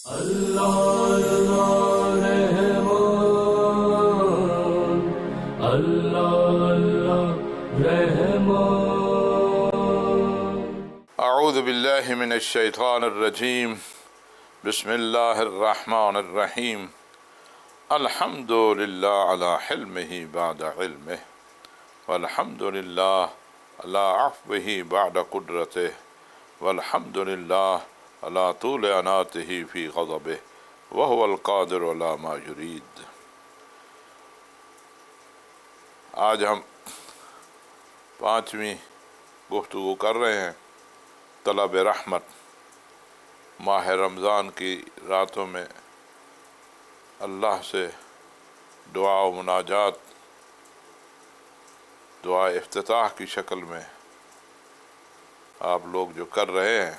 اللہ اللہ رحمان، اللہ اللہ رحمان۔ اعوذ باللہ من الشیطان الرجیم، بسم اللہ الرحمن الرحیم۔ الحمد للہ علی حلمہ بعد علمہ، والحمد للہ علی عفوہ بعد قدرتہ، والحمد للہ علی طول عناتہ فی غضبہ، وہو القادر علی ما یرید۔ آج ہم 5ویں گفتگو کر رہے ہیں طلب رحمت۔ ماہ رمضان کی راتوں میں اللہ سے دعا و مناجات، دعا افتتاح کی شکل میں آپ لوگ جو کر رہے ہیں،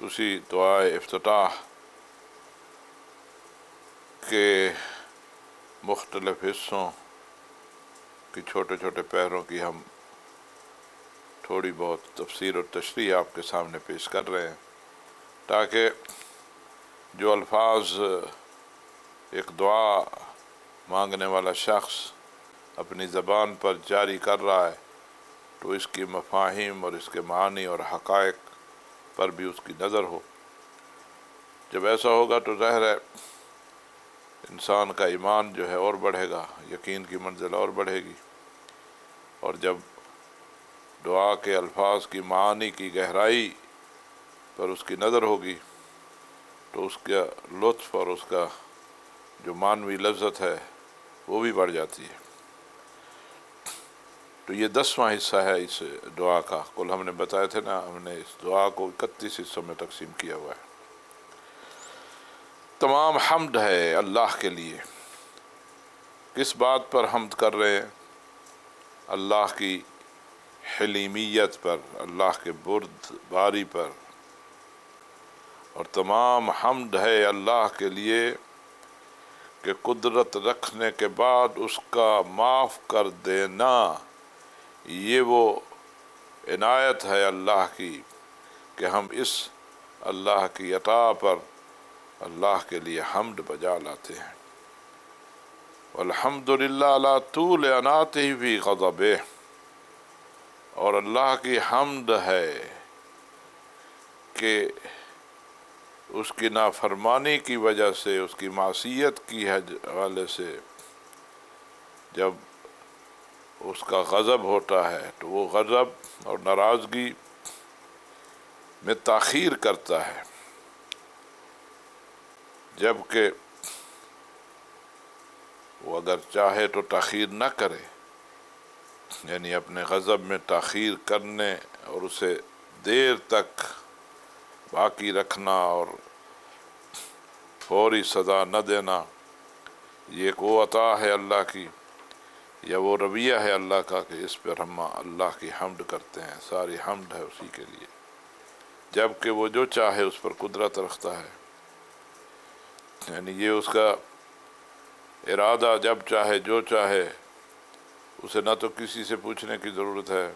اسی دعا افتتاح کے مختلف حصوں کی چھوٹے چھوٹے پیروں کی ہم تھوڑی بہت تفسیر اور تشریح آپ کے سامنے پیش کر رہے ہیں، تاکہ جو الفاظ ایک دعا مانگنے والا شخص اپنی زبان پر جاری کر رہا ہے تو اس کی مفاہیم اور اس کے معنی اور حقائق پر بھی اس کی نظر ہو۔ جب ایسا ہوگا تو ظاہر ہے انسان کا ایمان جو ہے اور بڑھے گا، یقین کی منزل اور بڑھے گی، اور جب دعا کے الفاظ کی معانی کی گہرائی پر اس کی نظر ہوگی تو اس کا لطف اور اس کا جو معنوی لذت ہے وہ بھی بڑھ جاتی ہے۔ تو یہ 10واں حصہ ہے اس دعا کا۔ کل ہم نے بتایا تھے نا، ہم نے اس دعا کو 31 حصوں میں تقسیم کیا ہوا ہے۔ تمام حمد ہے اللہ کے لیے۔ کس بات پر حمد کر رہے ہیں؟ اللہ کی حلیمیت پر، اللہ کے بردباری پر، اور تمام حمد ہے اللہ کے لیے کہ قدرت رکھنے کے بعد اس کا معاف کر دینا، یہ وہ عنایت ہے اللہ کی کہ ہم اس اللہ کی عطا پر اللہ کے لیے حمد بجا لاتے ہیں۔ والحمد للہ علی طول عناتہ فی غضبہ، اور اللہ کی حمد ہے کہ اس کی نافرمانی کی وجہ سے، اس کی معصیت کی حوالے سے جب اس کا غضب ہوتا ہے تو وہ غضب اور ناراضگی میں تاخیر کرتا ہے، جبکہ وہ اگر چاہے تو تاخیر نہ کرے، یعنی اپنے غضب میں تاخیر کرنے اور اسے دیر تک باقی رکھنا اور فوری سزا نہ دینا، یہ ایک وہ عطا ہے اللہ کی، یا وہ رویہ ہے اللہ کا کہ اس پر ہم اللہ کی حمد کرتے ہیں۔ ساری حمد ہے اسی کے لیے، جبکہ وہ جو چاہے اس پر قدرت رکھتا ہے، یعنی یہ اس کا ارادہ، جب چاہے جو چاہے، اسے نہ تو کسی سے پوچھنے کی ضرورت ہے،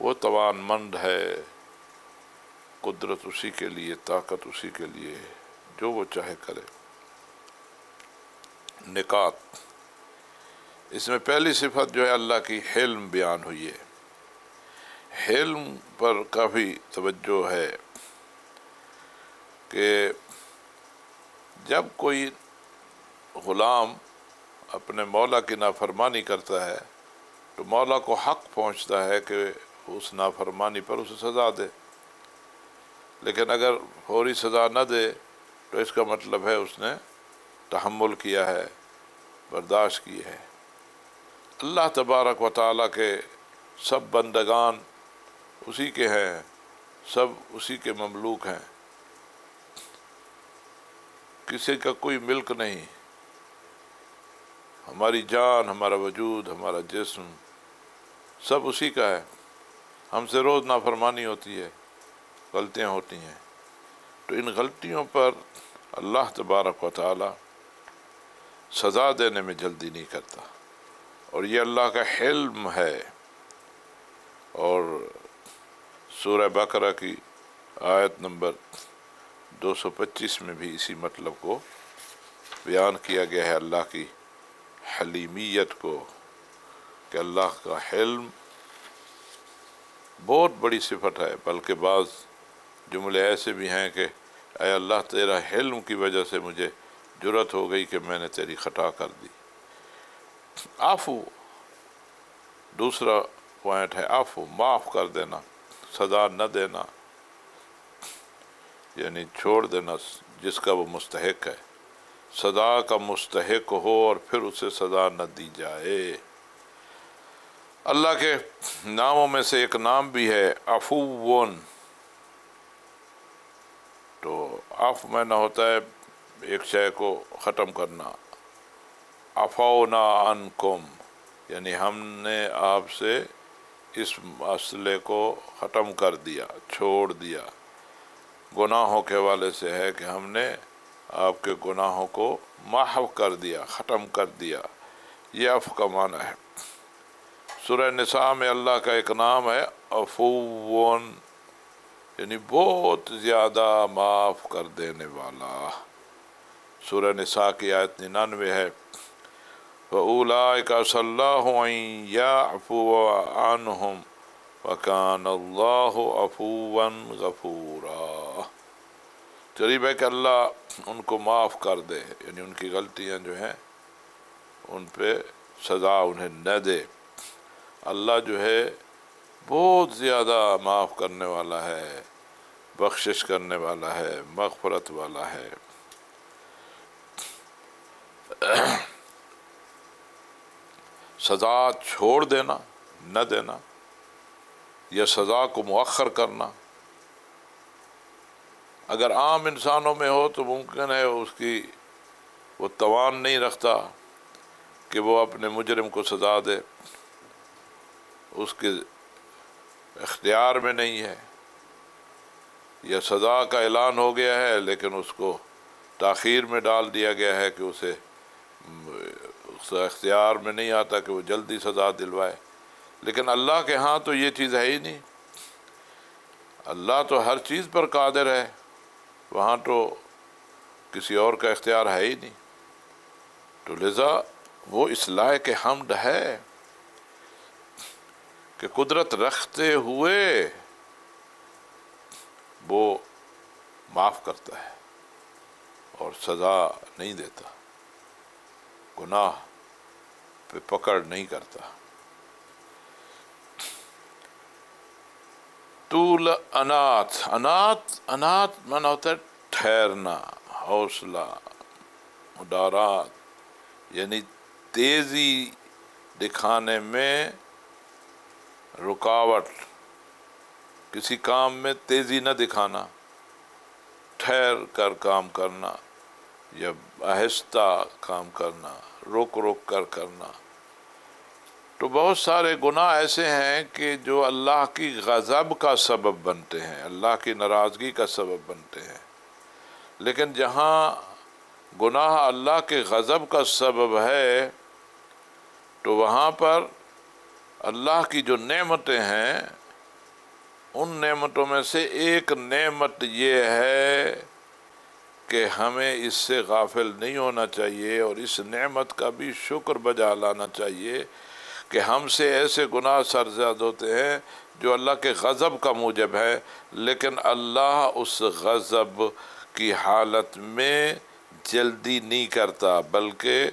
وہ توان مند ہے، قدرت اسی کے لیے، طاقت اسی کے لیے، جو وہ چاہے کرے۔ نکات، اس میں پہلی صفت جو ہے اللہ کی حلم بیان ہوئی ہے۔ حلم پر کافی توجہ ہے کہ جب کوئی غلام اپنے مولا کی نافرمانی کرتا ہے تو مولا کو حق پہنچتا ہے کہ اس نافرمانی پر اسے سزا دے، لیکن اگر فوری سزا نہ دے تو اس کا مطلب ہے اس نے تحمل کیا ہے، برداشت کی ہے۔ اللہ تبارک و تعالیٰ کے سب بندگان اسی کے ہیں، سب اسی کے مملوک ہیں، کسی کا کوئی ملک نہیں۔ ہماری جان، ہمارا وجود، ہمارا جسم سب اسی کا ہے۔ ہم سے روز نافرمانی ہوتی ہے، غلطیاں ہوتی ہیں، تو ان غلطیوں پر اللہ تبارک و تعالی سزا دینے میں جلدی نہیں کرتا، اور یہ اللہ کا حلم ہے۔ اور سورہ بقرہ کی آیت نمبر 225 میں بھی اسی مطلب کو بیان کیا گیا ہے، اللہ کی حلیمیت کو، کہ اللہ کا حلم بہت بڑی صفت ہے۔ بلکہ بعض جملے ایسے بھی ہیں کہ اے اللہ تیرا حلم کی وجہ سے مجھے جرأت ہو گئی کہ میں نے تیری خطا کر دی۔ عفو دوسرا پوائنٹ ہے، عفو معاف کر دینا، سزا نہ دینا، یعنی چھوڑ دینا جس کا وہ مستحق ہے، سزا کا مستحق ہو اور پھر اسے سزا نہ دی جائے۔ اللہ کے ناموں میں سے ایک نام بھی ہے عفوون، تو عفو میں نہ ہوتا ہے ایک شے کو ختم کرنا، عفونا عنکم یعنی ہم نے آپ سے اس مسئلے کو ختم کر دیا، چھوڑ دیا۔ گناہوں کے حوالے سے ہے کہ ہم نے آپ کے گناہوں کو محو کر دیا، ختم کر دیا، یہ عفو کا معنی ہے۔ سورہ نساء میں اللہ کا ایک نام ہے عفوون، یعنی بہت زیادہ معاف کر دینے والا۔ سورہ نساء کی آیت 99 ہے، فَأُولَٰئِكَ عَسَى اللَّهُ أَن يَعْفُوَ عَنْهُمْ وَكَانَ اللَّهُ عَفُوًّا غَفُورًا۔ قریب ہے کہ اللہ ان کو معاف کر دے، یعنی ان کی غلطیاں جو ہیں ان پہ سزا انہیں نہ دے۔ اللہ جو ہے بہت زیادہ معاف کرنے والا ہے، بخشش کرنے والا ہے، مغفرت والا ہے۔ سزا چھوڑ دینا، نہ دینا، یا سزا کو مؤخر کرنا، اگر عام انسانوں میں ہو تو ممکن ہے وہ توان نہیں رکھتا کہ وہ اپنے مجرم کو سزا دے، اس کے اختیار میں نہیں ہے، یا سزا کا اعلان ہو گیا ہے لیکن اس کو تاخیر میں ڈال دیا گیا ہے کہ اسے اس اختیار میں نہیں آتا کہ وہ جلدی سزا دلوائے۔ لیکن اللہ کے ہاں تو یہ چیز ہے ہی نہیں، اللہ تو ہر چیز پر قادر ہے، وہاں تو کسی اور کا اختیار ہے ہی نہیں، تو لذا وہ اس لائق حمد ہے کہ قدرت رکھتے ہوئے وہ معاف کرتا ہے اور سزا نہیں دیتا، گناہ پہ پکڑ نہیں کرتا۔ طول انات، انات مانا ہوتا ہے ٹھہرنا، حوصلہ، مدارات، یعنی تیزی دکھانے میں رکاوٹ، کسی کام میں تیزی نہ دکھانا، ٹھہر کر کام کرنا یا آہستہ کام کرنا، رک رک کر کرنا۔ تو بہت سارے گناہ ایسے ہیں کہ جو اللہ کی غضب کا سبب بنتے ہیں، اللہ کی ناراضگی کا سبب بنتے ہیں، لیکن جہاں گناہ اللہ کے غضب کا سبب ہے تو وہاں پر اللہ کی جو نعمتیں ہیں ان نعمتوں میں سے ایک نعمت یہ ہے کہ ہمیں اس سے غافل نہیں ہونا چاہیے اور اس نعمت کا بھی شکر بجا لانا چاہیے کہ ہم سے ایسے گناہ سرزد ہوتے ہیں جو اللہ کے غضب کا موجب ہے، لیکن اللہ اس غضب کی حالت میں جلدی نہیں کرتا بلکہ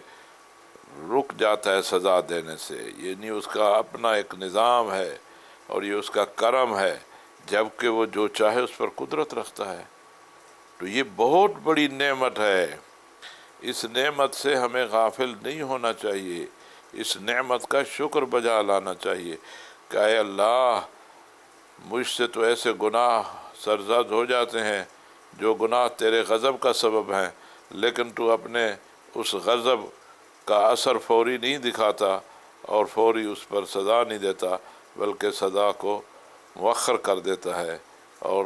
رک جاتا ہے سزا دینے سے، یعنی اس کا اپنا ایک نظام ہے اور یہ اس کا کرم ہے، جبکہ وہ جو چاہے اس پر قدرت رکھتا ہے۔ تو یہ بہت بڑی نعمت ہے، اس نعمت سے ہمیں غافل نہیں ہونا چاہیے، اس نعمت کا شکر بجا لانا چاہیے کہ اے اللہ مجھ سے تو ایسے گناہ سرزد ہو جاتے ہیں جو گناہ تیرے غضب کا سبب ہیں، لیکن تو اپنے اس غضب کا اثر فوری نہیں دکھاتا اور فوری اس پر سزا نہیں دیتا بلکہ سزا کو مؤخر کر دیتا ہے اور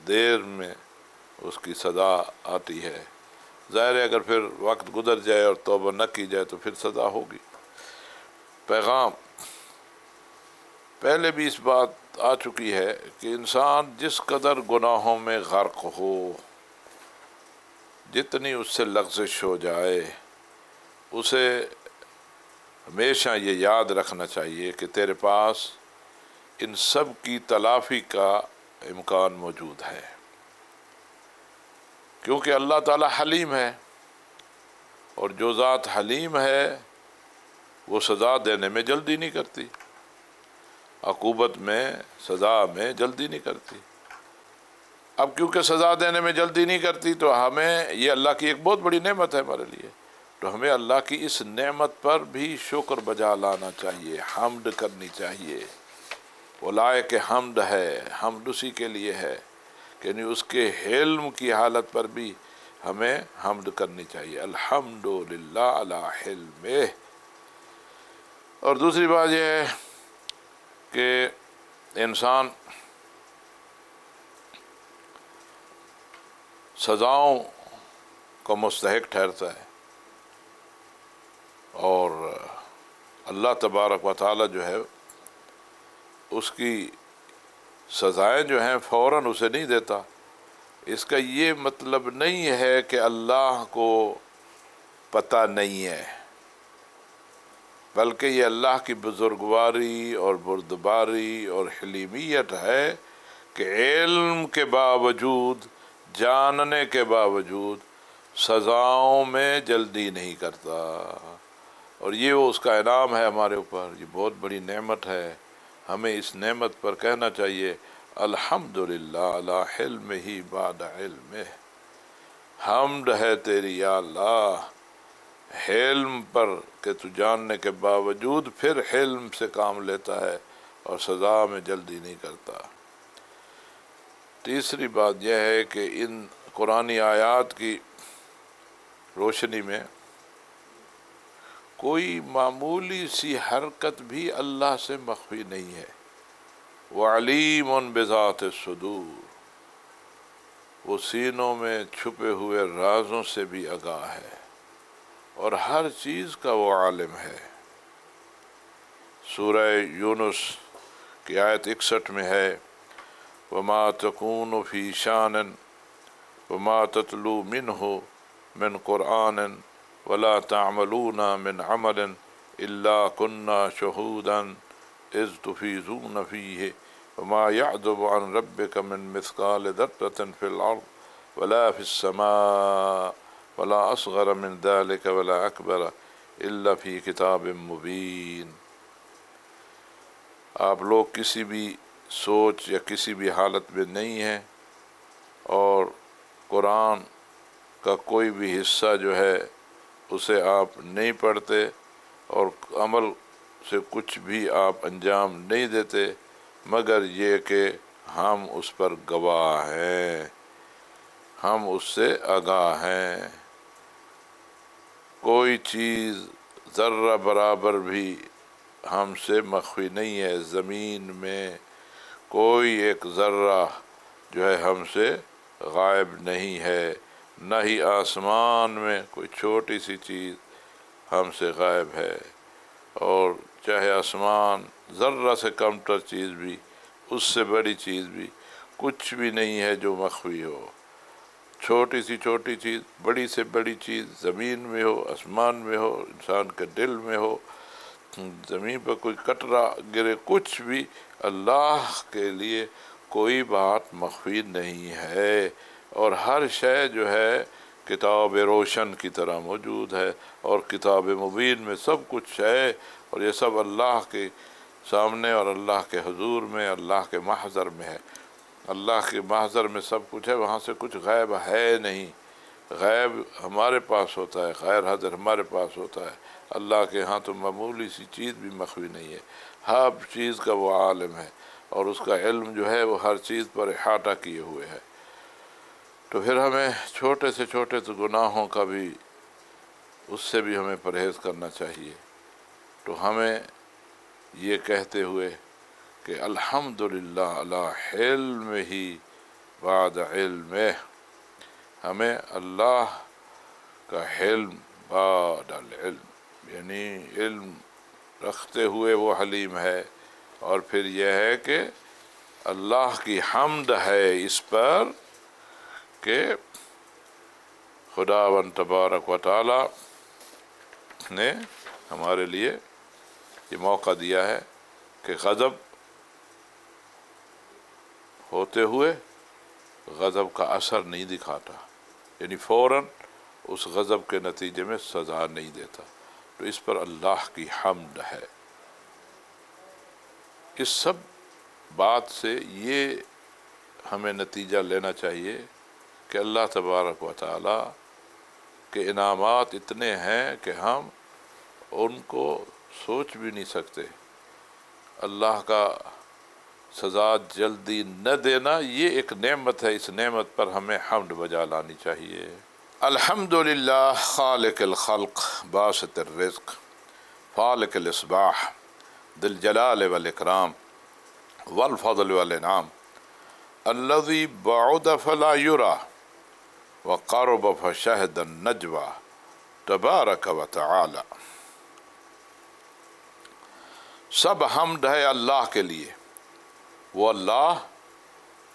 دیر میں اس کی سزا آتی ہے۔ ظاہر ہے اگر پھر وقت گزر جائے اور توبہ نہ کی جائے تو پھر سزا ہوگی۔ پیغام پہلے بھی اس بات آ چکی ہے کہ انسان جس قدر گناہوں میں غرق ہو، جتنی اس سے لغزش ہو جائے، اسے ہمیشہ یہ یاد رکھنا چاہیے کہ تیرے پاس ان سب کی تلافی کا امکان موجود ہے، کیونکہ اللہ تعالی حلیم ہے، اور جو ذات حلیم ہے وہ سزا دینے میں جلدی نہیں کرتی، عقوبت میں، سزا میں جلدی نہیں کرتی۔ اب کیونکہ سزا دینے میں جلدی نہیں کرتی تو ہمیں یہ اللہ کی ایک بہت بڑی نعمت ہے ہمارے لیے، تو ہمیں اللہ کی اس نعمت پر بھی شکر بجا لانا چاہیے، حمد کرنی چاہیے۔ وہ لائق حمد ہے، حمد اسی کے لیے ہے کہ یعنی اس کے حلم کی حالت پر بھی ہمیں حمد کرنی چاہیے، الحمدللہ علی حلمہ۔ اور دوسری بات یہ ہے کہ انسان سزاؤں کا مستحق ٹھہرتا ہے، اور اللہ تبارک و تعالی جو ہے اس کی سزائیں جو ہیں فوراً اسے نہیں دیتا۔ اس کا یہ مطلب نہیں ہے کہ اللہ کو پتہ نہیں ہے، بلکہ یہ اللہ کی بزرگواری اور بردباری اور حلیمیت ہے کہ علم کے باوجود، جاننے کے باوجود سزاؤں میں جلدی نہیں کرتا، اور یہ وہ اس کا انعام ہے ہمارے اوپر، یہ بہت بڑی نعمت ہے۔ ہمیں اس نعمت پر کہنا چاہیے الحمدللہ علی حلمہ بعد علمہ، حمد ہے تیری یا اللہ حلم پر کہ تو جاننے کے باوجود پھر حلم سے کام لیتا ہے اور سزا میں جلدی نہیں کرتا۔ تیسری بات یہ ہے کہ ان قرآنی آیات کی روشنی میں کوئی معمولی سی حرکت بھی اللہ سے مخفی نہیں ہے۔ وَعَلِيمٌ بِذَاتِ الصُّدُورِ، وہ سینوں میں چھپے ہوئے رازوں سے بھی آگاہ ہے، اور ہر چیز کا وہ عالم ہے۔ سورہ یونس کی آیت 61 میں ہے وَمَا تَكُونُ فِي شَانٍ وَمَا تَتْلُو مِنْهُ مِنْ قُرْآنٍ وَلَا تَعْمَلُونَ مِنْ عَمَلٍ إِلَّا كُنَّا شُهُودًا إِذْ تُفِيضُونَ فِيهِ وَمَا يَعْزُبُ عَنْ رَبِّكَ مِنْ مِثْقَالِ ذَرَّةٍ فِي الْأَرْضِ وَلَا فِي السَّمَاءِ وَلَا أَصْغَرَ مِنْ ذَلِكَ وَلَا أَكْبَرَ إِلَّا فِي كِتَابٍ مُبِينٍ۔ آپ لوگ کسی بھی سوچ یا کسی بھی حالت میں نہیں ہیں، اور قرآن کا کوئی بھی حصہ جو ہے اسے آپ نہیں پڑھتے، اور عمل سے کچھ بھی آپ انجام نہیں دیتے مگر یہ کہ ہم اس پر گواہ ہیں، ہم اس سے آگاہ ہیں۔ کوئی چیز ذرہ برابر بھی ہم سے مخفی نہیں ہے، زمین میں کوئی ایک ذرہ جو ہے ہم سے غائب نہیں ہے، نہ ہی آسمان میں کوئی چھوٹی سی چیز ہم سے غائب ہے، اور چاہے آسمان ذرہ سے کم تر چیز بھی، اس سے بڑی چیز بھی، کچھ بھی نہیں ہے جو مخفی ہو۔ چھوٹی سی چھوٹی چیز، بڑی سے بڑی چیز، زمین میں ہو، آسمان میں ہو، انسان کے دل میں ہو، زمین پر کوئی قطرہ گرے، کچھ بھی اللہ کے لیے کوئی بات مخفی نہیں ہے، اور ہر شے جو ہے کتاب روشن کی طرح موجود ہے، اور کتاب مبین میں سب کچھ ہے، اور یہ سب اللہ کے سامنے اور اللہ کے حضور میں، اللہ کے محضر میں ہے۔ اللہ کے محضر میں سب کچھ ہے، وہاں سے کچھ غائب ہے نہیں۔ غیب ہمارے پاس ہوتا ہے، غیر حاضر ہمارے پاس ہوتا ہے، اللہ کے ہاں تو معمولی سی چیز بھی مخفی نہیں ہے، ہر چیز کا وہ عالم ہے، اور اس کا علم جو ہے وہ ہر چیز پر احاطہ کیے ہوئے ہے۔ تو پھر ہمیں چھوٹے سے چھوٹے تو گناہوں کا بھی، اس سے بھی ہمیں پرہیز کرنا چاہیے۔ تو ہمیں یہ کہتے ہوئے کہ الحمدللہ علی حلمہ بعد علمہ، ہمیں اللہ کا حلم بعد العلم، یعنی علم رکھتے ہوئے وہ حلیم ہے، اور پھر یہ ہے کہ اللہ کی حمد ہے اس پر کہ خداوند تبارک و تعالی نے ہمارے لیے یہ موقع دیا ہے کہ غضب ہوتے ہوئے غضب کا اثر نہیں دکھاتا، یعنی فوراً اس غضب کے نتیجے میں سزا نہیں دیتا، تو اس پر اللہ کی حمد ہے۔ اس سب بات سے یہ ہمیں نتیجہ لینا چاہیے کہ اللہ تبارک و تعالی کے انعامات اتنے ہیں کہ ہم ان کو سوچ بھی نہیں سکتے۔ اللہ کا سزا جلدی نہ دینا یہ ایک نعمت ہے، اس نعمت پر ہمیں حمد بجا لانی چاہیے۔ الحمدللہ خالق الخلق باسط الرزق فالق الاصباح ذی الجلال والاکرام والفضل والانعام الذی بعد فلا یرا وقرب فشہد النجوى تبارک و تعالی۔ سب حمد ہے اللہ کے لیے، وہ اللہ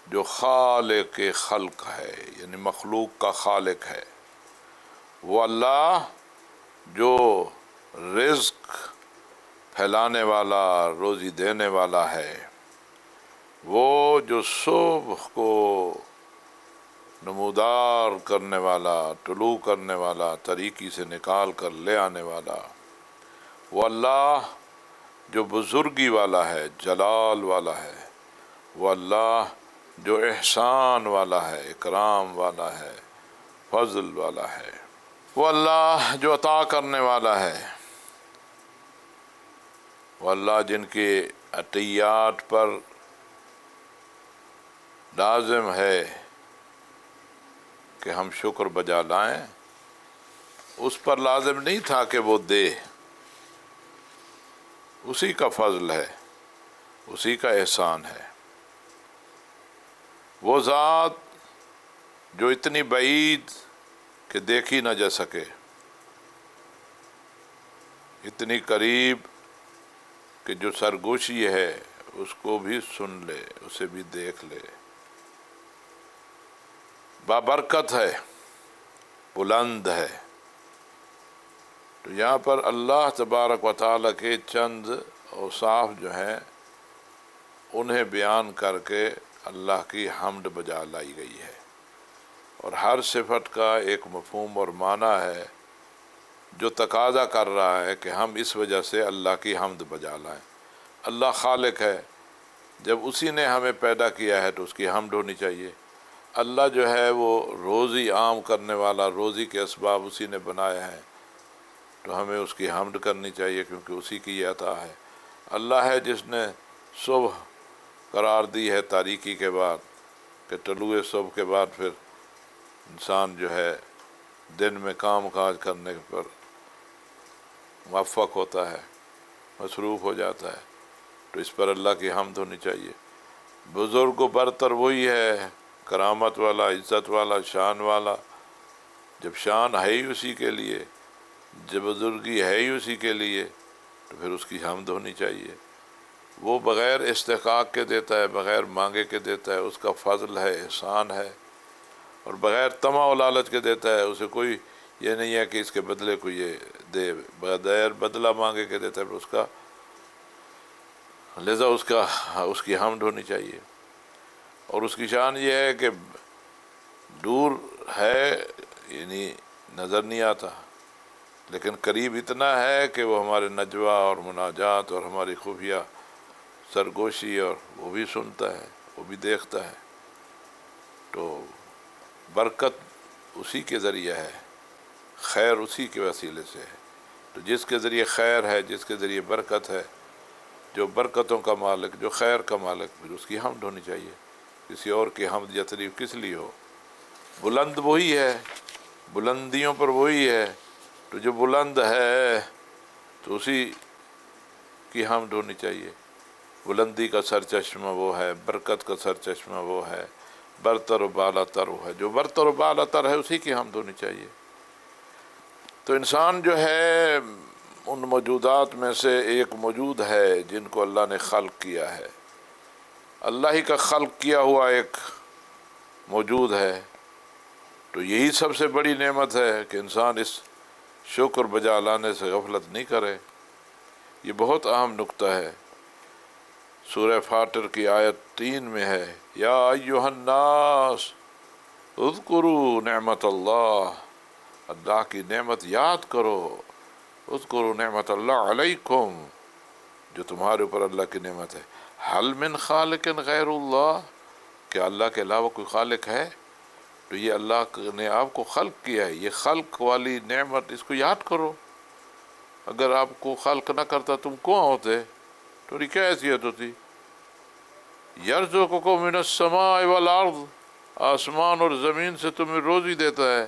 جو خالق خلق ہے، یعنی مخلوق کا خالق ہے، وہ اللہ جو رزق پھیلانے والا، روزی دینے والا ہے، وہ جو صبح کو نمودار کرنے والا، طلوع کرنے والا، طریقی سے نکال کر لے آنے والا، وہ اللہ جو بزرگی والا ہے، جلال والا ہے، وہ اللہ جو احسان والا ہے، اکرام والا ہے، فضل والا ہے، وہ اللہ جو عطا کرنے والا ہے، وہ اللہ جن کے عطیات پر لازم ہے کہ ہم شکر بجا لائیں، اس پر لازم نہیں تھا کہ وہ دے، اسی کا فضل ہے، اسی کا احسان ہے۔ وہ ذات جو اتنی بعید کہ دیکھی نہ جا سکے، اتنی قریب کہ جو سرگوشی ہے اس کو بھی سن لے، اسے بھی دیکھ لے، بابرکت ہے، بلند ہے۔ تو یہاں پر اللہ تبارک و تعالیٰ کے چند اوصاف جو ہیں انہیں بیان کر کے اللہ کی حمد بجا لائی گئی ہے، اور ہر صفت کا ایک مفہوم اور معنی ہے جو تقاضا کر رہا ہے کہ ہم اس وجہ سے اللہ کی حمد بجا لائیں۔ اللہ خالق ہے، جب اسی نے ہمیں پیدا کیا ہے تو اس کی حمد ہونی چاہیے۔ اللہ جو ہے وہ روزی عام کرنے والا، روزی کے اسباب اسی نے بنائے ہیں، تو ہمیں اس کی حمد کرنی چاہیے کیونکہ اسی کی یہ عطا ہے۔ اللہ ہے جس نے صبح قرار دی ہے تاریکی کے بعد، کہ طلوع صبح کے بعد پھر انسان جو ہے دن میں کام کاج کرنے پر موفق ہوتا ہے، مصروف ہو جاتا ہے، تو اس پر اللہ کی حمد ہونی چاہیے۔ بزرگ و برتر وہی ہے، کرامت والا، عزت والا، شان والا۔ جب شان ہے ہی اسی کے لیے، جب بزرگی ہے ہی اسی کے لیے، تو پھر اس کی حمد ہونی چاہیے۔ وہ بغیر استحقاق کے دیتا ہے، بغیر مانگے کے دیتا ہے، اس کا فضل ہے، احسان ہے، اور بغیر طمع و لالچ کے دیتا ہے۔ اسے کوئی یہ نہیں ہے کہ اس کے بدلے کو یہ دے، بغیر بدلہ مانگے کے دیتا ہے، پھر اس کا لہذا اس کی حمد ہونی چاہیے۔ اور اس کی شان یہ ہے کہ دور ہے، یعنی نظر نہیں آتا، لیکن قریب اتنا ہے کہ وہ ہمارے نجوہ اور مناجات اور ہماری خفیہ سرگوشی اور وہ بھی سنتا ہے، وہ بھی دیکھتا ہے۔ تو برکت اسی کے ذریعے ہے، خیر اسی کے وسیلے سے ہے۔ تو جس کے ذریعے خیر ہے، جس کے ذریعے برکت ہے، جو برکتوں کا مالک، جو خیر کا مالک، پھر اس کی حمد ہونی چاہیے۔ کسی اور کی حمد یا تعریف کس لیے ہو؟ بلند وہی ہے، بلندیوں پر وہی ہے، تو جو بلند ہے تو اسی کی حمد ہونی چاہیے۔ بلندی کا سر چشمہ وہ ہے، برکت کا سر چشمہ وہ ہے، برتر و بالا تر وہ ہے، جو برتر و بالا تر ہے اسی کی حمد ہونی چاہیے۔ تو انسان جو ہے ان موجودات میں سے ایک موجود ہے جن کو اللہ نے خلق کیا ہے، اللہ ہی کا خلق کیا ہوا ایک موجود ہے، تو یہی سب سے بڑی نعمت ہے کہ انسان اس شکر بجا لانے سے غفلت نہیں کرے۔ یہ بہت اہم نقطہ ہے، سورہ فاطر کی آیت 3 میں ہے، یا ایھا الناس اذکروا نعمت اللہ، اللہ کی نعمت یاد کرو، اذکروا نعمت اللہ علیکم، جو تمہارے اوپر اللہ کی نعمت ہے، حل من خالق غیر اللہ، کیا اللہ کے علاوہ کوئی خالق ہے؟ تو یہ اللہ نے آپ کو خلق کیا ہے، یہ خلق والی نعمت اس کو یاد کرو۔ اگر آپ کو خلق نہ کرتا تم کون ہوتے؟ تمہاری کیا حیثیت ہوتی؟ یرزقکم من السماء والارض، آسمان اور زمین سے تمہیں روزی دیتا ہے،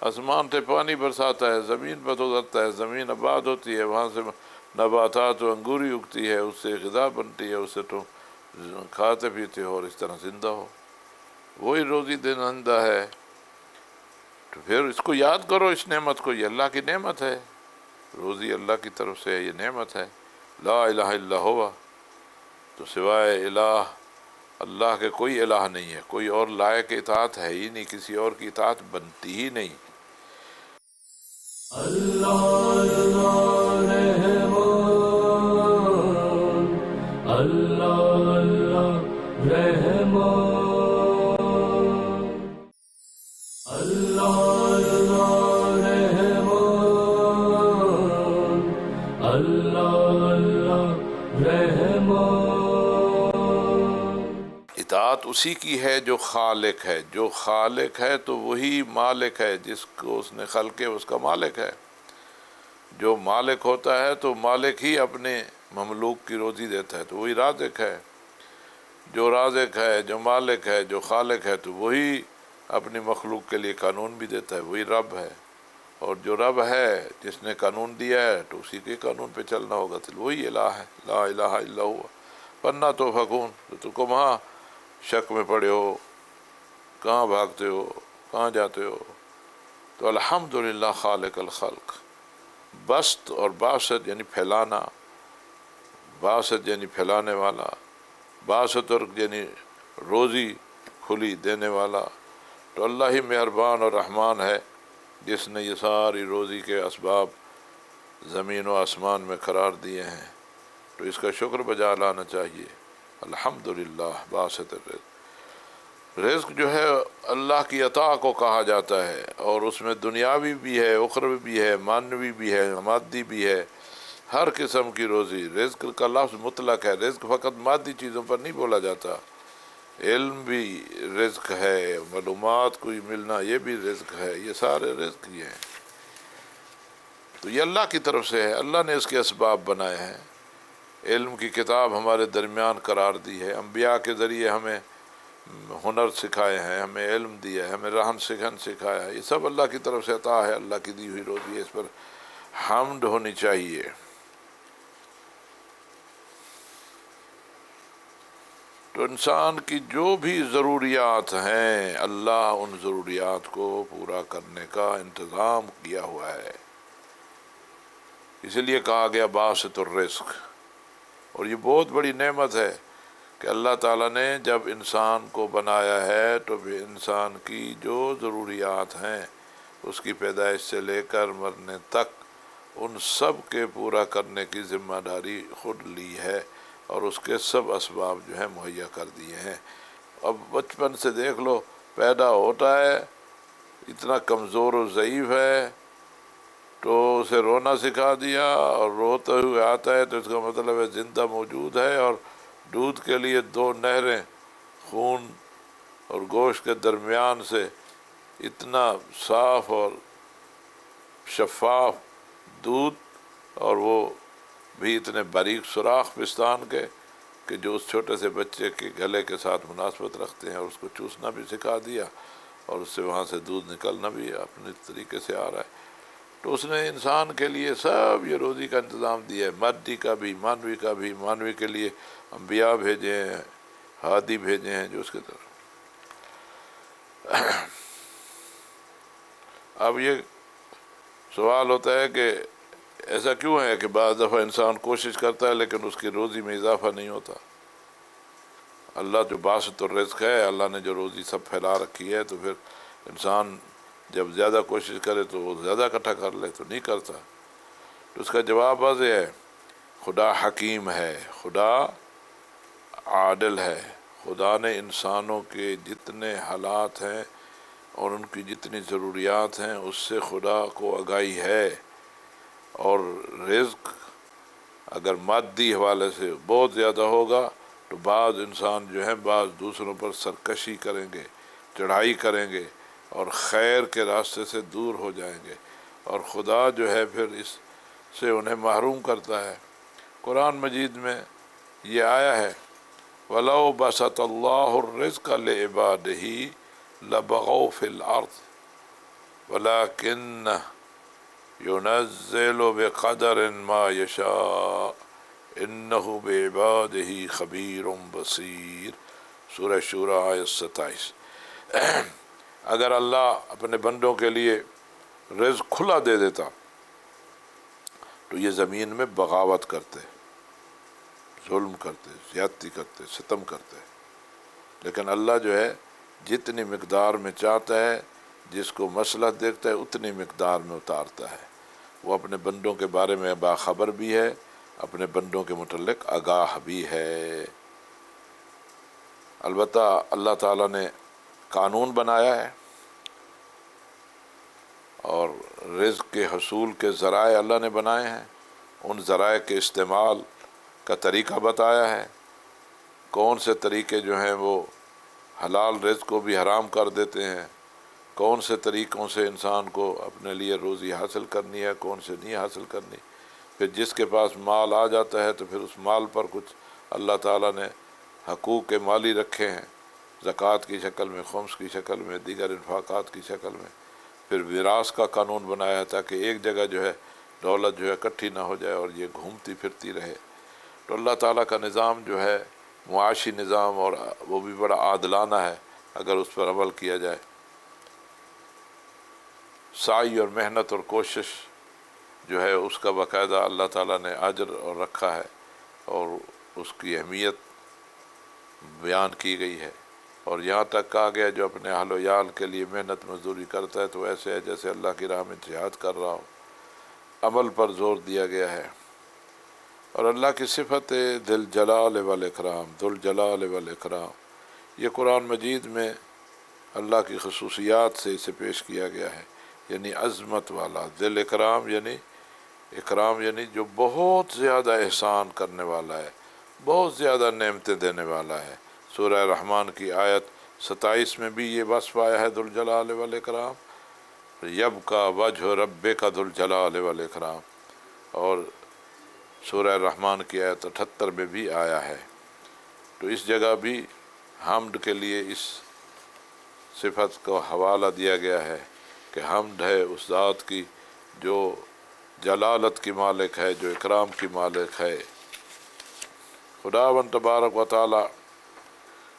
آسمان سے پانی برساتا ہے، زمین پر گزرتا ہے، زمین آباد ہوتی ہے، وہاں سے نباتات و انگوری اگتی ہے، اس سے غذا بنتی ہے، اس سے تم کھاتے پیتے ہو اور اس طرح زندہ ہو، وہی روزی دہندہ ہے۔ تو پھر اس کو یاد کرو، اس نعمت کو، یہ اللہ کی نعمت ہے، روزی اللہ کی طرف سے ہے، یہ نعمت ہے، لا الہ الا ہوا، تو سوائے الہ اللہ کے کوئی الہ نہیں ہے، کوئی اور لائق اطاعت ہے ہی نہیں، کسی اور کی اطاعت بنتی ہی نہیں۔ اللہ اللہ رحمان، اللہ اللہ رحمان، اللہ اللہ رحمان، اللہ اللہ رحمان۔ اطاعت اسی کی ہے جو خالق ہے، جو خالق ہے تو وہی مالک ہے، جس کو اس نے خلق ہے اس کا مالک ہے۔ جو مالک ہوتا ہے تو مالک ہی اپنے مملوک کی روزی دیتا ہے، تو وہی رازق ہے۔ جو رازق ہے، جو مالک ہے، جو خالق ہے، تو وہی اپنی مخلوق کے لیے قانون بھی دیتا ہے، وہی رب ہے۔ اور جو رب ہے، جس نے قانون دیا ہے، تو اسی کے قانون پہ چلنا ہوگا، تو وہی الہ ہے، لا الہ الا ہوا فانا توفقون۔ تو تم کو وہاں شک میں پڑے ہو، کہاں بھاگتے ہو، کہاں جاتے ہو، تو الحمدللہ خالق الخلق۔ بسط اور باسط یعنی پھیلانا، باسط یعنی پھیلانے والا، باسط اور یعنی روزی کھلی دینے والا، تو اللہ ہی مہربان اور رحمان ہے، جس نے یہ ساری روزی کے اسباب زمین و آسمان میں قرار دیے ہیں، تو اس کا شکر بجا لانا چاہیے۔ الحمدللہ باسط الرزق، رزق جو ہے اللہ کی عطا کو کہا جاتا ہے، اور اس میں دنیاوی بھی ہے، اخروی بھی ہے، معنوی بھی ہے، مادی بھی ہے، ہر قسم کی روزی۔ رزق کا لفظ مطلق ہے، رزق فقط مادی چیزوں پر نہیں بولا جاتا، علم بھی رزق ہے، معلومات کوئی ملنا یہ بھی رزق ہے، یہ سارے رزق ہی ہیں۔ تو یہ اللہ کی طرف سے ہے، اللہ نے اس کے اسباب بنائے ہیں، علم کی کتاب ہمارے درمیان قرار دی ہے، انبیاء کے ذریعے ہمیں ہنر سکھائے ہیں، ہمیں علم دیا ہے، ہمیں رہن سہن سکھایا ہے، یہ سب اللہ کی طرف سے عطا ہے، اللہ کی دی ہوئی روزی ہے، اس پر حمد ہونی چاہیے۔ تو انسان کی جو بھی ضروریات ہیں، اللہ ان ضروریات کو پورا کرنے کا انتظام کیا ہوا ہے، اس لیے کہا گیا باسط الرزق۔ اور یہ بہت بڑی نعمت ہے کہ اللہ تعالیٰ نے جب انسان کو بنایا ہے تو بھی انسان کی جو ضروریات ہیں اس کی پیدائش سے لے کر مرنے تک ان سب کے پورا کرنے کی ذمہ داری خود لی ہے، اور اس کے سب اسباب جو ہیں مہیا کر دیے ہیں۔ اب بچپن سے دیکھ لو، پیدا ہوتا ہے اتنا کمزور و ضعیف ہے، تو اسے رونا سکھا دیا، اور روتے ہوئے آتا ہے تو اس کا مطلب ہے زندہ موجود ہے، اور دودھ کے لیے 2 نہریں خون اور گوشت کے درمیان سے اتنا صاف اور شفاف دودھ، اور وہ بھی اتنے باریک سوراخ پستان کے کہ جو اس چھوٹے سے بچے کے گلے کے ساتھ مناسبت رکھتے ہیں، اور اس کو چوسنا بھی سکھا دیا، اور اس سے وہاں سے دودھ نکلنا بھی اپنے طریقے سے آ رہا ہے۔ تو اس نے انسان کے لیے سب یہ روزی کا انتظام دیا ہے، مادی کا بھی، معنوی کا بھی۔ معنوی کے لیے انبیاء بھیجے ہیں، ہادی بھیجے ہیں جو اس کے طرف۔ اب یہ سوال ہوتا ہے کہ ایسا کیوں ہے کہ بعض دفعہ انسان کوشش کرتا ہے لیکن اس کی روزی میں اضافہ نہیں ہوتا؟ اللہ جو باسط الرزق ہے، اللہ نے جو روزی سب پھیلا رکھی ہے، تو پھر انسان جب زیادہ کوشش کرے تو وہ زیادہ اکٹھا کر لے تو نہیں کرتا۔ تو اس کا جواب واضح ہے، خدا حکیم ہے، خدا عادل ہے، خدا نے انسانوں کے جتنے حالات ہیں اور ان کی جتنی ضروریات ہیں اس سے خدا کو آگاہی ہے۔ اور رزق اگر مادی حوالے سے بہت زیادہ ہوگا تو بعض انسان جو ہیں بعض دوسروں پر سرکشی کریں گے، چڑھائی کریں گے اور خیر کے راستے سے دور ہو جائیں گے، اور خدا جو ہے پھر اس سے انہیں محروم کرتا ہے۔ قرآن مجید میں یہ آیا ہے، وَلَوْ بَسَطَ اللَّهُ الرِّزْقَ لِعِبَادِهِ لَبَغَوْا فِي الْأَرْضِ وَلَكِنَّ يُنَزِّلُ بِقَدَرٍ مَا يَشَاءُ إِنَّهُ بِعِبَادِهِ خَبِيرٌ بَصِيرٌ۔ سورہ شورى آیت 27۔ اگر اللہ اپنے بندوں کے لیے رزق کھلا دے دیتا تو یہ زمین میں بغاوت کرتے، ظلم کرتے، زیادتی کرتے، ستم کرتے، لیکن اللہ جو ہے جتنی مقدار میں چاہتا ہے، جس کو مصلحت دیکھتا ہے اتنی مقدار میں اتارتا ہے۔ وہ اپنے بندوں کے بارے میں باخبر بھی ہے، اپنے بندوں کے متعلق آگاہ بھی ہے۔ البتہ اللہ تعالیٰ نے قانون بنایا ہے اور رزق کے حصول کے ذرائع اللہ نے بنائے ہیں، ان ذرائع کے استعمال کا طریقہ بتایا ہے۔ کون سے طریقے جو ہیں وہ حلال رزق کو بھی حرام کر دیتے ہیں، کون سے طریقوں سے انسان کو اپنے لیے روزی حاصل کرنی ہے، کون سے نہیں حاصل کرنی۔ پھر جس کے پاس مال آ جاتا ہے تو پھر اس مال پر کچھ اللہ تعالیٰ نے حقوق مالی رکھے ہیں، زکوٰۃ کی شکل میں، خمس کی شکل میں، دیگر انفاقات کی شکل میں۔ پھر وراث کا قانون بنایا تاکہ ایک جگہ جو ہے دولت جو ہے اکٹھی نہ ہو جائے اور یہ گھومتی پھرتی رہے۔ تو اللہ تعالیٰ کا نظام جو ہے معاشی نظام، اور وہ بھی بڑا عادلانہ ہے اگر اس پر عمل کیا جائے۔ سعی اور محنت اور کوشش جو ہے اس کا باقاعدہ اللہ تعالیٰ نے اجر اور رکھا ہے، اور اس کی اہمیت بیان کی گئی ہے، اور یہاں تک کہا گیا جو اپنے اہل و عیال کے لیے محنت مزدوری کرتا ہے تو ایسے ہے جیسے اللہ کی راہ میں جہاد کر رہا ہو۔ عمل پر زور دیا گیا ہے۔ اور اللہ کی صفت ذل جلال والاکرام، ذل جلال والاکرام، یہ قرآن مجید میں اللہ کی خصوصیات سے اسے پیش کیا گیا ہے، یعنی عظمت والا، ذل اکرام یعنی اکرام یعنی جو بہت زیادہ احسان کرنے والا ہے، بہت زیادہ نعمتیں دینے والا ہے۔ سورہ رحمان کی آیت 27 میں بھی یہ وصف آیا ہے، ذل جلال والاکرام، یبقى وجہ ربک ذو الجلال والاکرام، اور سورہ رحمان کی آیت 78 میں بھی آیا ہے۔ تو اس جگہ بھی حمد کے لیے اس صفت کو حوالہ دیا گیا ہے کہ حمد ہے اس ذات کی جو جلالت کی مالک ہے، جو اکرام کی مالک ہے۔ خداوند تبارک و تعالی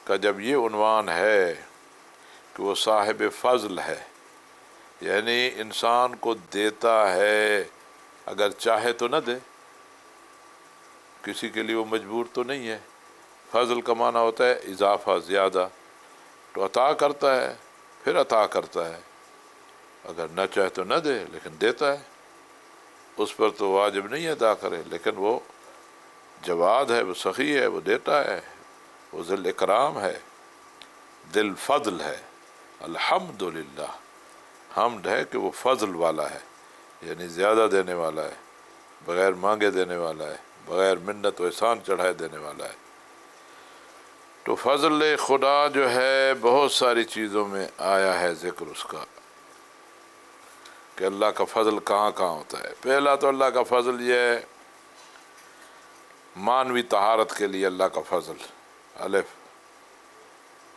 کا جب یہ عنوان ہے کہ وہ صاحب فضل ہے، یعنی انسان کو دیتا ہے، اگر چاہے تو نہ دے، کسی کے لیے وہ مجبور تو نہیں ہے۔ فضل کا معنی ہوتا ہے اضافہ، زیادہ، تو عطا کرتا ہے، پھر عطا کرتا ہے، اگر نہ چاہے تو نہ دے لیکن دیتا ہے، اس پر تو واجب نہیں ادا کرے، لیکن وہ جواد ہے، وہ سخی ہے، وہ دیتا ہے، وہ ذل اکرام ہے، ذل فضل ہے۔ الحمدللہ، حمد ہے کہ وہ فضل والا ہے، یعنی زیادہ دینے والا ہے، بغیر مانگے دینے والا ہے، بغیر منت و احسان چڑھائے دینے والا ہے۔ تو فضل خدا جو ہے بہت ساری چیزوں میں آیا ہے ذکر اس کا کہ اللہ کا فضل کہاں کہاں ہوتا ہے۔ پہلا تو اللہ کا فضل یہ ہے مانوی طہارت کے لیے اللہ کا فضل۔ الف،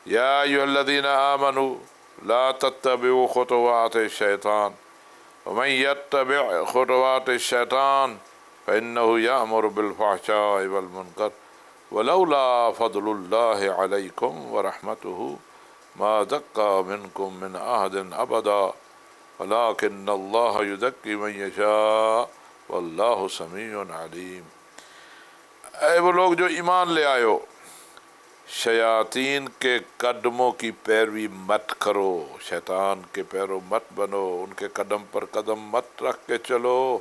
یا ایھا الذین آمنوا لا تتبعوا خطوات الشیطان ومن یتبع خطوات الشیطان فإنه یأمر بالفحشاء والمنکر ولولا فضل اللہ علیکم ورحمتہ ما زکى منکم من احد ابدا ولکن اللہ یزکی من یشاء واللہ سمیع علیم۔ اے وہ لوگ جو ایمان لے آئے ہو، شیاطین کے قدموں کی پیروی مت کرو، شیطان کے پیرو مت بنو، ان کے قدم پر قدم مت رکھ کے چلو۔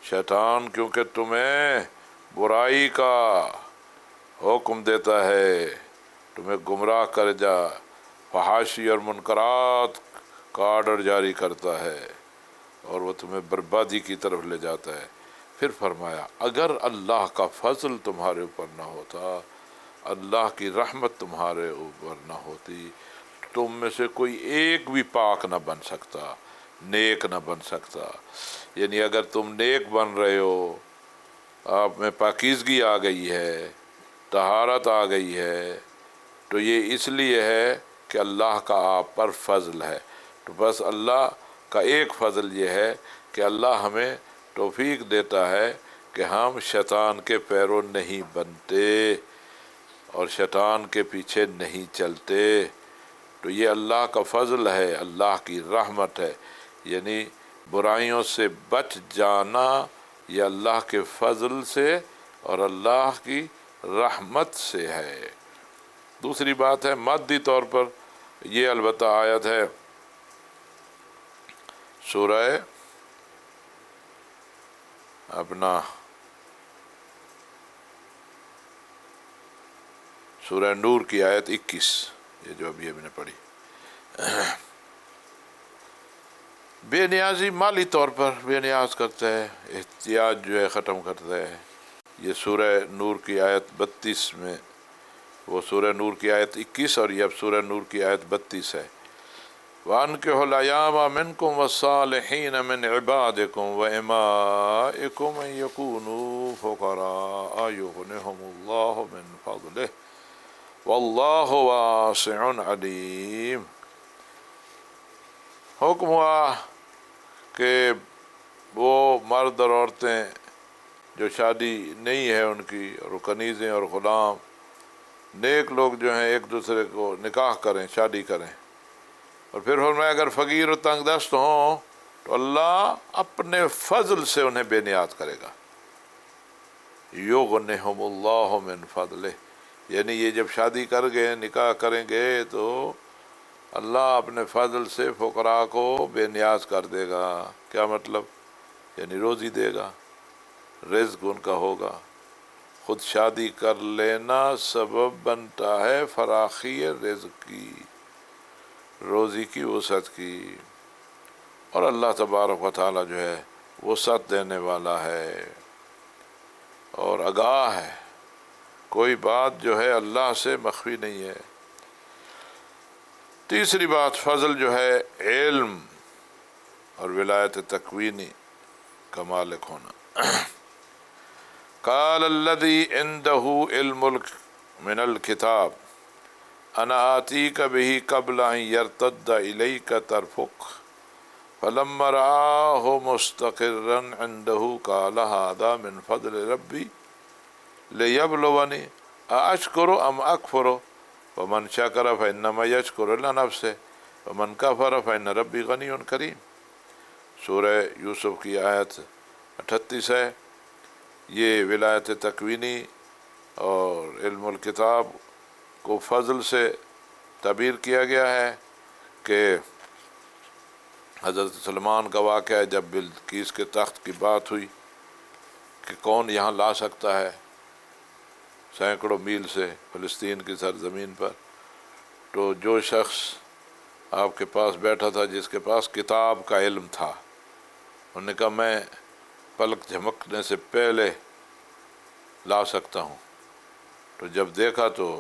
شیطان کیونکہ تمہیں برائی کا حکم دیتا ہے، تمہیں گمراہ کر جا، فحاشی اور منکرات کا آرڈر جاری کرتا ہے اور وہ تمہیں بربادی کی طرف لے جاتا ہے۔ پھر فرمایا اگر اللہ کا فضل تمہارے اوپر نہ ہوتا، اللہ کی رحمت تمہارے اوپر نہ ہوتی، تم میں سے کوئی ایک بھی پاک نہ بن سکتا، نیک نہ بن سکتا۔ یعنی اگر تم نیک بن رہے ہو، آپ میں پاکیزگی آ گئی ہے، طہارت آ گئی ہے، تو یہ اس لیے ہے کہ اللہ کا آپ پر فضل ہے۔ تو بس اللہ کا ایک فضل یہ ہے کہ اللہ ہمیں توفیق دیتا ہے کہ ہم شیطان کے پیرو نہیں بنتے اور شیطان کے پیچھے نہیں چلتے۔ تو یہ اللہ کا فضل ہے، اللہ کی رحمت ہے، یعنی برائیوں سے بچ جانا یہ اللہ کے فضل سے اور اللہ کی رحمت سے ہے۔ دوسری بات ہے مادی طور پر یہ البتہ آیت ہے سورہ سورہ نور کی آیت 21، یہ جو ابھی ہم نے پڑھی۔ بے نیازی مالی طور پر بے نیاز کرتا ہے، احتیاج جو ہے ختم کرتا ہے۔ یہ سورہ نور کی آیت 32 میں، وہ سورہ نور کی آیت 21 اور یہ اب سورہ نور کی آیت 32 ہے۔ وَأَنكِحُوا الْأَيَامَ مِنكُمْ وَالصَّالِحِينَ مِنْ عِبَادِكُمْ وَإِمَائِكُمْ أَنْ يَكُونُوا فُقَرَاءَ يُغْنِهُمُ اللَّهُ مِنْ فَضْلِهِ وَاللَّهُ وَاسِعٌ عَلِيمٌ۔ حکم ہوا کہ وہ مرد اور عورتیں جو شادی نہیں ہے ان کی، اور کنیزیں اور غلام، نیک لوگ جو ہیں ایک دوسرے کو نکاح کریں، شادی کریں۔ اور پھر فرمایا اگر فقیر و تنگ دست ہوں تو اللہ اپنے فضل سے انہیں بے نیاز کرے گا۔ یغنہم اللہ من فضلہ، یعنی یہ جب شادی کر گئے، نکاح کریں گے تو اللہ اپنے فضل سے فقراء کو بے نیاز کر دے گا۔ کیا مطلب؟ یعنی روزی دے گا، رزق ان کا ہوگا۔ خود شادی کر لینا سبب بنتا ہے فراخی رزق کی، روزی کی وسعت کی، اور اللہ تبارک و تعالی جو ہے وسعت دینے والا ہے اور آگاہ ہے، کوئی بات جو ہے اللہ سے مخفی نہیں ہے۔ تیسری بات فضل جو ہے علم اور ولایت تکوینی کا مالک ہونا۔ قال الذی عنده علم من الکتاب انا آتیک بہ قبل ان یرتد الیک طرفک فلما رآہ مستقرا عنده قال ھذا من فضل ربی لیبلونی ااشکر ام اکفر ومن شکر فانما یشکر لنفسہ ومن کفر فان ربی غنی کریم۔ سورہ یوسف کی آیت 38 ہے۔ یہ ولایت تکوینی اور علم الکتاب کو فضل سے تعبیر کیا گیا ہے کہ حضرت سلمان کا واقعہ ہے جب بلقیس کے تخت کی بات ہوئی کہ کون یہاں لا سکتا ہے سینکڑوں میل سے فلسطین کی سرزمین پر، تو جو شخص آپ کے پاس بیٹھا تھا جس کے پاس کتاب کا علم تھا، انہوں نے کہا میں پلک جھمکنے سے پہلے لا سکتا ہوں۔ تو جب دیکھا تو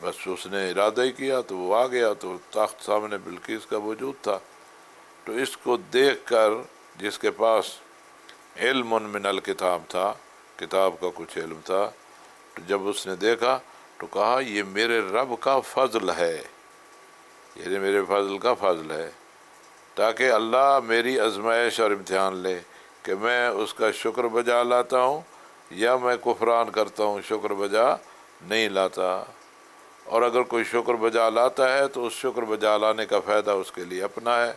بس اس نے ارادہ ہی کیا تو وہ آ گیا، تو تخت سامنے بلقیس کا وجود تھا۔ تو اس کو دیکھ کر جس کے پاس علم من الکتاب تھا، کتاب کا کچھ علم تھا، تو جب اس نے دیکھا تو کہا یہ میرے رب کا فضل ہے، یہ میرے فضل کا فضل ہے، تاکہ اللہ میری آزمائش اور امتحان لے کہ میں اس کا شکر بجا لاتا ہوں یا میں کفران کرتا ہوں، شکر بجا نہیں لاتا۔ اور اگر کوئی شکر بجا لاتا ہے تو اس شکر بجا لانے کا فائدہ اس کے لیے اپنا ہے،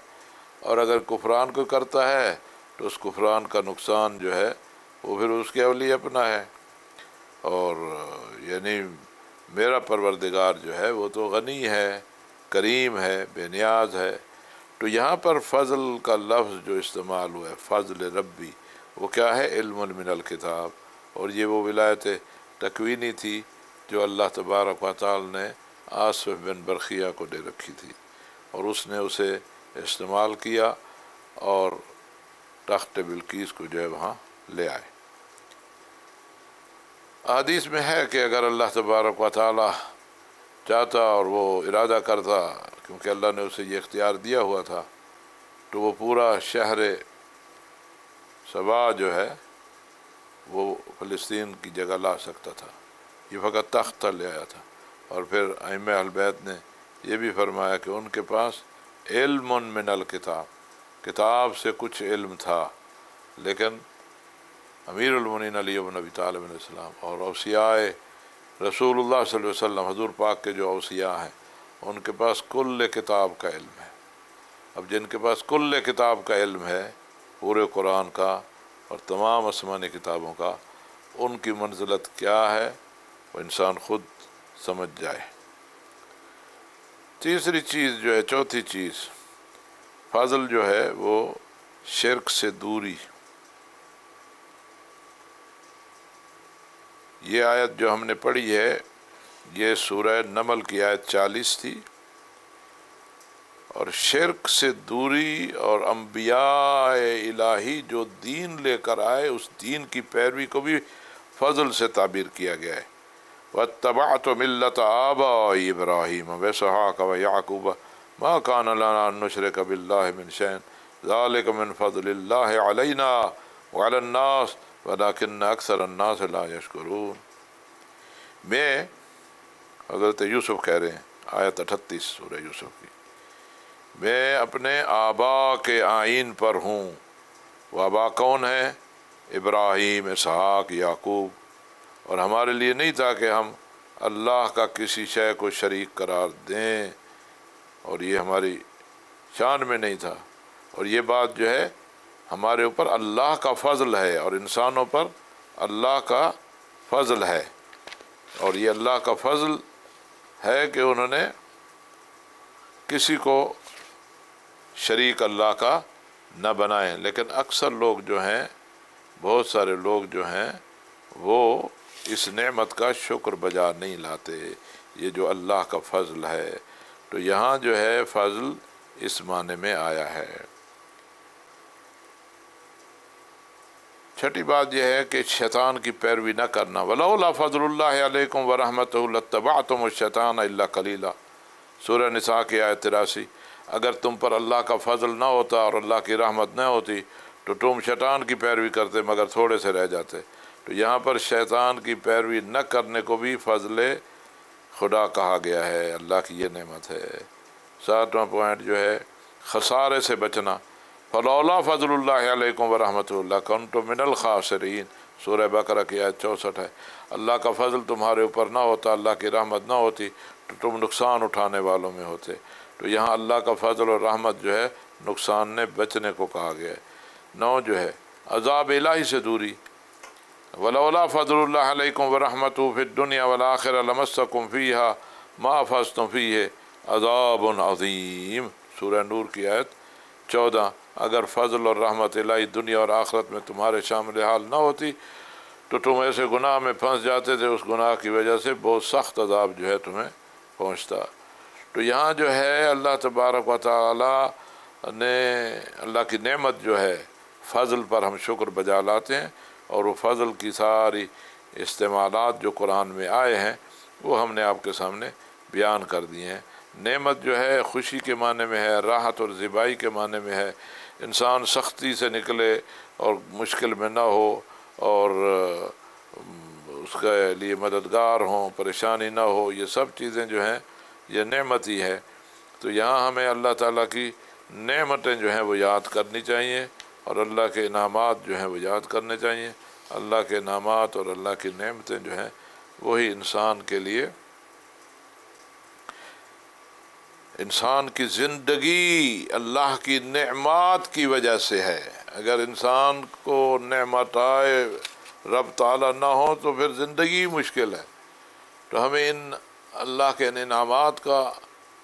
اور اگر کفران کو کرتا ہے تو اس کفران کا نقصان جو ہے وہ پھر اس کے لیے اپنا ہے۔ اور یعنی میرا پروردگار جو ہے وہ تو غنی ہے، کریم ہے، بے نیاز ہے۔ تو یہاں پر فضل کا لفظ جو استعمال ہوا ہے، فضل ربی، وہ کیا ہے؟ علم من الکتاب، اور یہ وہ ولایت تکوینی تھی جو اللہ تبارک و تعالی نے آصف بن برخیہ کو دے رکھی تھی، اور اس نے اسے استعمال کیا اور تخت بلقیس کو جو ہے وہاں لے آئے۔ حدیث میں ہے کہ اگر اللہ تبارک و تعالی چاہتا اور وہ ارادہ کرتا، کیونکہ اللہ نے اسے یہ اختیار دیا ہوا تھا، تو وہ پورا شہر سبا جو ہے وہ فلسطین کی جگہ لا سکتا تھا، یہ فقط تخت لے آیا تھا۔ اور پھر ائمہ اہل بیت نے یہ بھی فرمایا کہ ان کے پاس علم من الکتاب، کتاب سے کچھ علم تھا، لیکن امیر المومنین علی بن ابی طالب علیہ السلام اور اوصیاء رسول اللہ صلی اللہ علیہ وسلم، حضور پاک کے جو اوصیاء ہیں، ان کے پاس کل کتاب کا علم ہے۔ اب جن کے پاس کل کتاب کا علم ہے، پورے قرآن کا اور تمام آسمانی کتابوں کا، ان کی منزلت کیا ہے وہ انسان خود سمجھ جائے۔ تیسری چیز جو ہے، چوتھی چیز، فضل جو ہے وہ شرک سے دوری۔ یہ آیت جو ہم نے پڑھی ہے، یہ سورہ نمل کی آیت 40 تھی، اور شرک سے دوری اور انبیاء الہی جو دین لے کر آئے، اس دین کی پیروی کو بھی فضل سے تعبیر کیا گیا ہے۔ وَاتَّبَعْتُ مِلَّةَ آبَائِ إِبْرَاهِيمَ وَإِسْحَاقَ وَيَعْقُوبَ مَا كَانَ لَنَا أَن نُّشْرِكَ بِاللَّهِ مِن شَيْءٍ ذَلِكَ مِن فَضْلِ اللَّهِ عَلَيْنَا وَعَلَى النَّاسِ وَلَٰكِنَّ أَكْثَرَ النَّاسِ لَا يَشْكُرُونَ۔ میں حضرت یوسف کہہ رہے ہیں، آیت 38 سورہ یوسف کی، میں اپنے آبا کے آئین پر ہوں۔ وہ آبا کون ہیں؟ ابراہیم، اسحاق، یعقوب۔ اور ہمارے لیے نہیں تھا کہ ہم اللہ کا کسی شے کو شریک قرار دیں، اور یہ ہماری شان میں نہیں تھا، اور یہ بات جو ہے ہمارے اوپر اللہ کا فضل ہے، اور انسانوں پر اللہ کا فضل ہے، اور یہ اللہ کا فضل ہے کہ انہوں نے کسی کو شریک اللہ کا نہ بنائیں۔ لیکن اکثر لوگ جو ہیں، بہت سارے لوگ جو ہیں، وہ اس نعمت کا شکر بجا نہیں لاتے، یہ جو اللہ کا فضل ہے۔ تو یہاں جو ہے فضل اس معنی میں آیا ہے۔ چھٹی بات یہ ہے کہ شیطان کی پیروی نہ کرنا۔ وَلَوْلَا فَضْلُ اللَّهِ عَلَيْكُمْ وَرَحْمَتُهُ لَاتَّبَعْتُمُ الشَّيْطَانَ إِلَّا قَلِيلًا، سورہ نساء کی آیت 83۔ اگر تم پر اللہ کا فضل نہ ہوتا اور اللہ کی رحمت نہ ہوتی تو تم شیطان کی پیروی کرتے مگر تھوڑے سے رہ جاتے۔ تو یہاں پر شیطان کی پیروی نہ کرنے کو بھی فضل خدا کہا گیا ہے، اللہ کی یہ نعمت ہے۔ 7واں پوائنٹ جو ہے خسارے سے بچنا۔ فلولا فضل اللہ علیکم ورحمتہ لکنتم من الخاسرین، سورہ بقرہ کی آیت 64 ہے۔ اللہ کا فضل تمہارے اوپر نہ ہوتا، اللہ کی رحمت نہ ہوتی تو تم نقصان اٹھانے والوں میں ہوتے۔ تو یہاں اللہ کا فضل اور رحمت جو ہے نقصان نے بچنے کو کہا گیا ہے۔ 9 جو ہے عذاب الہی سے دوری۔ ولولا فضل اللہ علیکم ورحمتہ فی الدنیا والآخرہ لمسکم فیہا ما افضتم فیہ عذاب عظیم، سورہ نور کی آیت 14۔ اگر فضل اور رحمت الہی دنیا اور آخرت میں تمہارے شامل حال نہ ہوتی تو تم ایسے گناہ میں پھنس جاتے تھے، اس گناہ کی وجہ سے بہت سخت عذاب جو ہے تمہیں پہنچتا۔ تو یہاں جو ہے اللہ تبارک و تعالی نے اللہ کی نعمت جو ہے فضل پر ہم شکر بجا لاتے ہیں، اور وہ فضل کی ساری استعمالات جو قرآن میں آئے ہیں وہ ہم نے آپ کے سامنے بیان کر دیے ہیں۔ نعمت جو ہے خوشی کے معنی میں ہے، راحت اور زیبائی کے معنی میں ہے، انسان سختی سے نکلے اور مشکل میں نہ ہو، اور اس کے لیے مددگار ہوں، پریشانی نہ ہو، یہ سب چیزیں جو ہیں یہ نعمت ہی ہے۔ تو یہاں ہمیں اللہ تعالیٰ کی نعمتیں جو ہیں وہ یاد کرنی چاہیے، اور اللہ کے انعامات جو ہیں وہ یاد کرنے چاہیے۔ اللہ کے انعامات اور اللہ کی نعمتیں جو ہیں وہی انسان کے لیے، انسان کی زندگی اللہ کی نعمات کی وجہ سے ہے۔ اگر انسان کو نعمت آئے رب تعالیٰ نہ ہو تو پھر زندگی مشکل ہے۔ تو ہمیں ان اللہ کے ان انعامات کا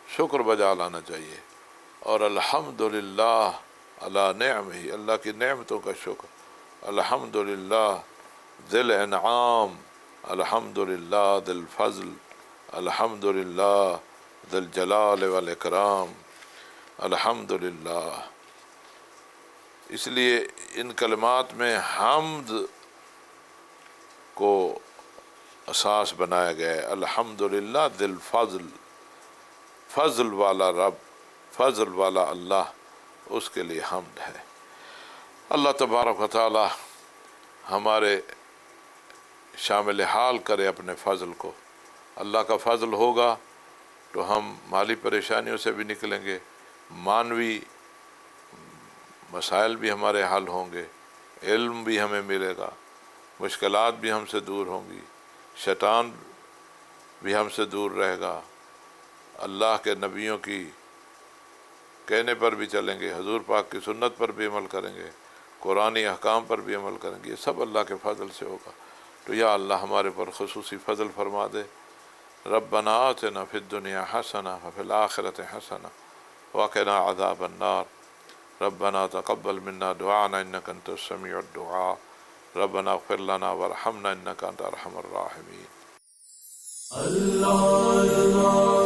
شکر بجا لانا چاہیے، اور الحمدللہ علی نعمہ، اللہ کی نعمتوں کا شکر، الحمدللہ ذی الانعام، الحمدللہ ذی الفضل، الحمدللہ ذی الجلال والاکرام، الحمدللہ۔ اس لیے ان کلمات میں حمد کو اساس بنایا گیا ہے، الحمدللہ ذی الفضل، فضل والا رب، فضل والا اللہ، اس کے لیے حمد ہے۔ اللہ تبارک و تعالی ہمارے شامل حال کرے اپنے فضل کو۔ اللہ کا فضل ہوگا تو ہم مالی پریشانیوں سے بھی نکلیں گے، معنوی مسائل بھی ہمارے حل ہوں گے، علم بھی ہمیں ملے گا، مشکلات بھی ہم سے دور ہوں گی، شیطان بھی ہم سے دور رہے گا، اللہ کے نبیوں کی کہنے پر بھی چلیں گے، حضور پاک کی سنت پر بھی عمل کریں گے، قرآنی احکام پر بھی عمل کریں گے، یہ سب اللہ کے فضل سے ہوگا۔ تو یا اللہ ہمارے پر خصوصی فضل فرما دے۔ ربنا آتنا فی الدنیا حسنہ وفی الآخرۃ حسنہ وقنا عذاب النار۔ ربنا تقبل منا دعانا انک انت السمیع الدعاء۔ ربنا اغفر لنا وارحمنا انک انت ارحم الراحمین۔ اللہ اللہ